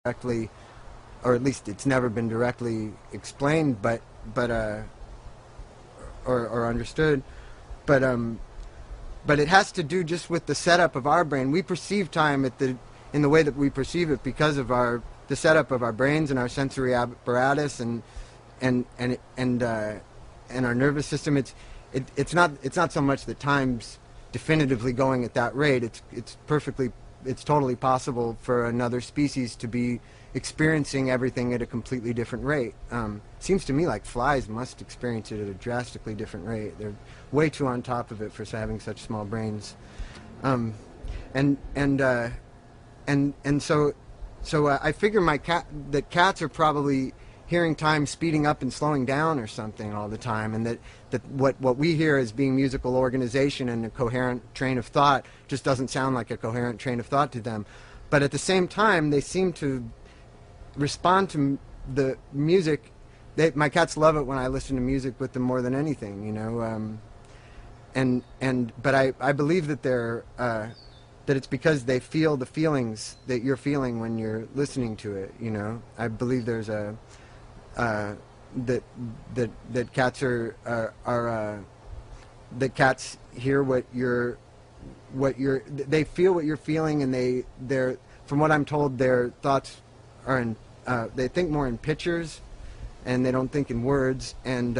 directly, or at least it's never been directly explained, or understood, but it has to do just with the setup of our brain. We perceive time in the way that we perceive it because of the setup of our brains and our sensory apparatus and our nervous system. It's not so much that time's definitively going at that rate. It's totally possible for another species to be experiencing everything at a completely different rate. Seems to me like flies must experience it at a drastically different rate. They're way too on top of it for having such small brains. So I figure that cats are probably hearing time speeding up and slowing down or something all the time, and that what we hear as being musical organization and a coherent train of thought just doesn't sound like a coherent train of thought to them. But at the same time, they seem to respond to the music. My cats love it when I listen to music with them more than anything, you know. But I believe that that it's because they feel the feelings that you're feeling when you're listening to it, you know. I believe there's that cats that cats hear they feel what you're feeling, and they're from what I'm told, their thoughts are they think more in pictures, and they don't think in words, and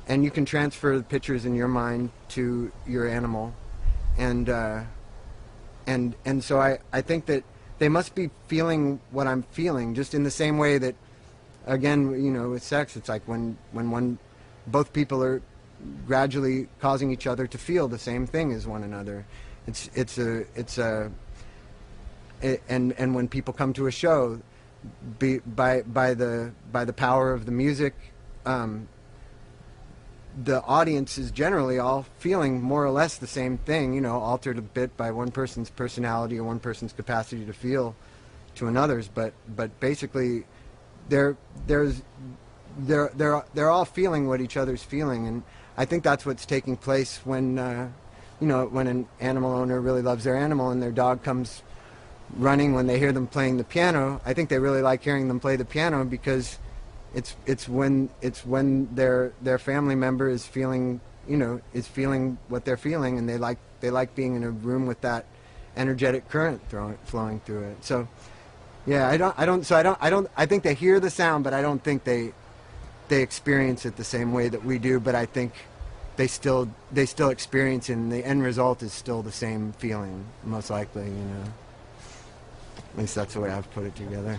you can transfer the pictures in your mind to your animal, and so I think that they must be feeling what I'm feeling, just in the same way that, again, you know, with sex, it's like when both people are gradually causing each other to feel the same thing as one another. And when people come to a show, by the power of the music, the audience is generally all feeling more or less the same thing, you know, altered a bit by one person's personality or one person's capacity to feel to another's, but basically they're all feeling what each other's feeling. And I think that's what's taking place when you know, when an animal owner really loves their animal and their dog comes running when they hear them playing the piano. I think they really like hearing them play the piano because it's when their family member is feeling, you know, is feeling what they're feeling, and they like being in a room with that energetic current flowing through it. So yeah, I think they hear the sound, but I don't think they experience it the same way that we do. But I think they still experience it, and the end result is still the same feeling, most likely, you know. At least that's the way I've put it together.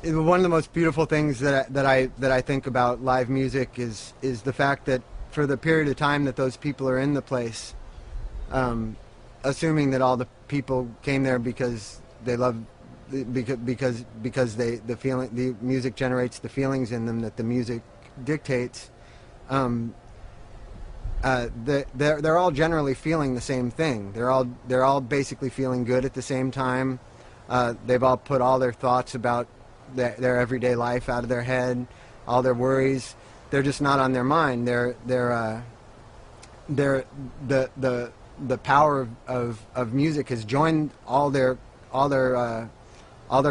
One of the most beautiful things that I think about live music is the fact that for the period of time that those people are in the place, assuming that all the people came there because they love, because the music generates the feelings in them that the music dictates. They're all generally feeling the same thing. They're all basically feeling good at the same time. They've all put all their thoughts about their everyday life out of their head, all their worries. They're just not on their mind. The power of music has joined all their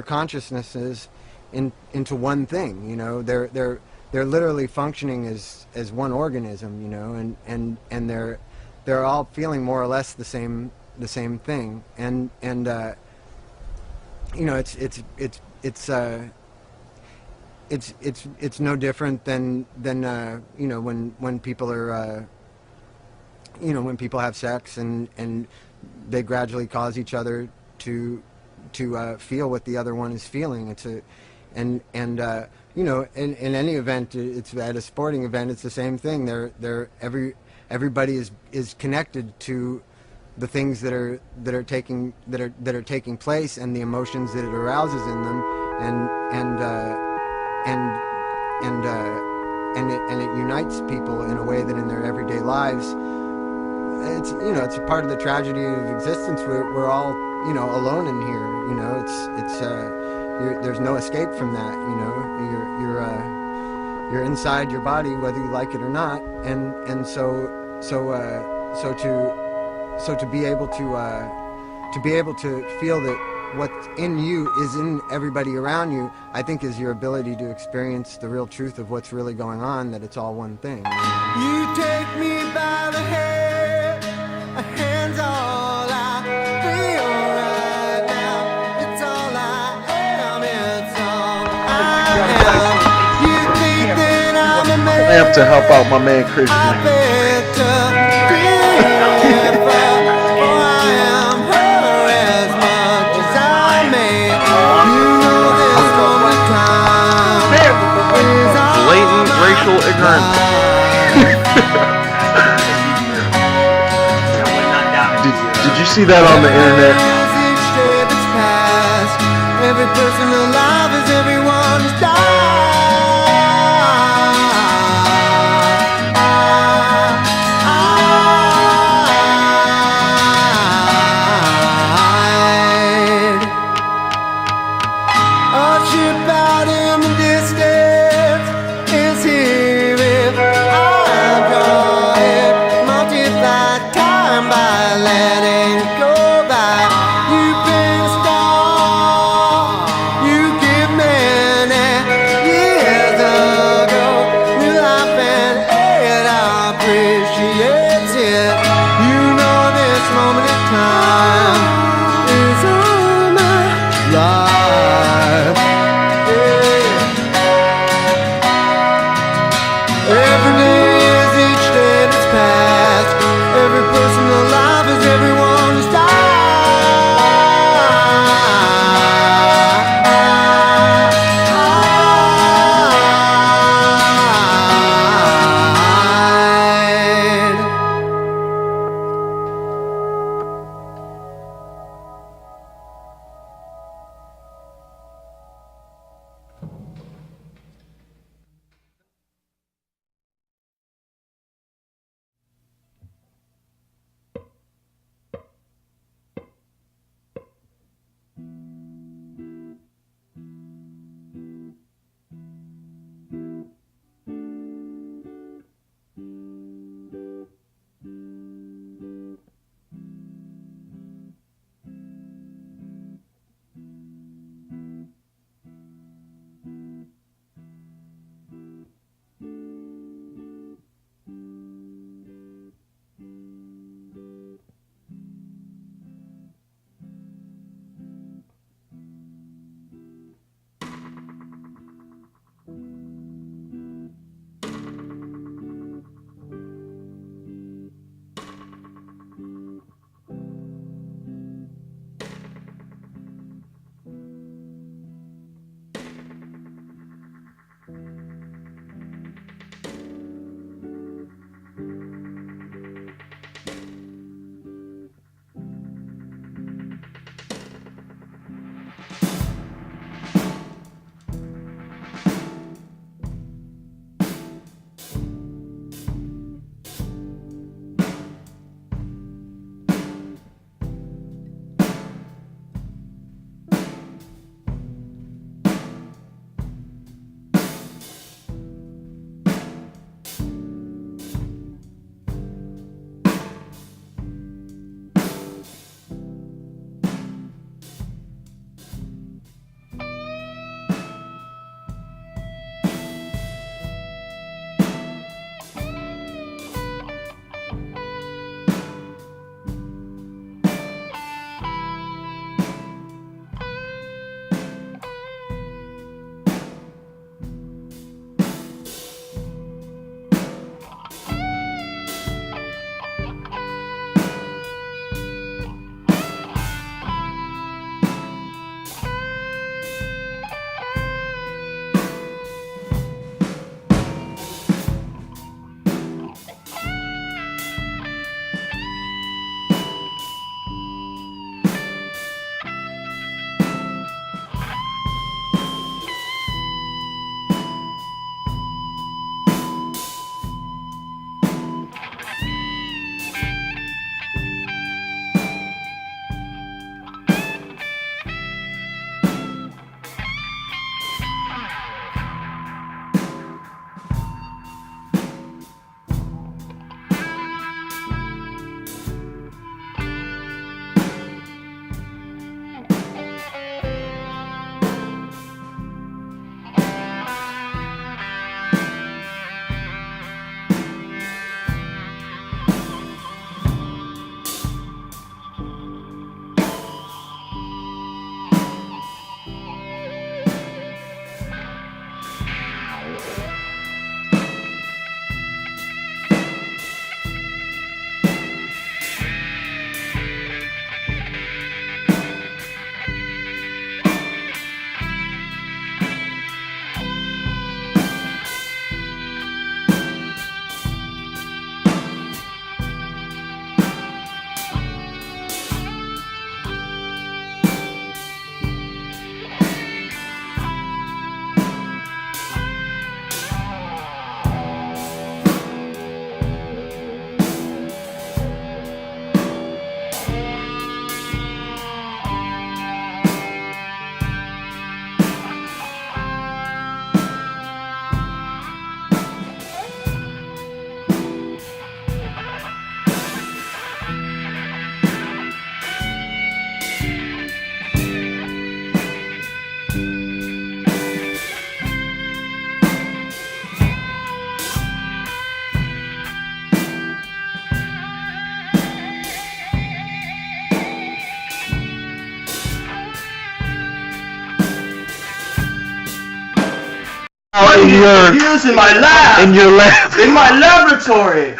consciousnesses into one thing. You know, they're literally functioning as one organism. You know, and they're all feeling more or less the same thing. And you know, it's no different than you know, when people are you know, when people have sex and they gradually cause each other to feel what the other one is feeling. You know, in any event, it's at a sporting event, it's the same thing. Everybody is connected to the things that are taking place, and the emotions that it arouses in them, and it unites people in a way that in their everyday lives, it's, you know, it's a part of the tragedy of existence. We're all, you know, alone in here. You know, there's no escape from that. You know, you're inside your body whether you like it or not, and so to be able to feel what's in you is in everybody around you, I think is your ability to experience the real truth of what's really going on, that it's all one thing. You take me by the hand, a hand's all I feel right now. It's all I am, it's all I am. You think that I'm a man, I have to help out my man Chris. I bet to be for I am her as much as I may. You know this from the time is all Blatant racial ignorance. Did you see that on the internet? Each day that's passed, every person alive is everyone's died. A ship out in the distance is here if I draw it, multiply time by letting go by. You bring a star, you give in your Use in my lab. in your lab. In my laboratory.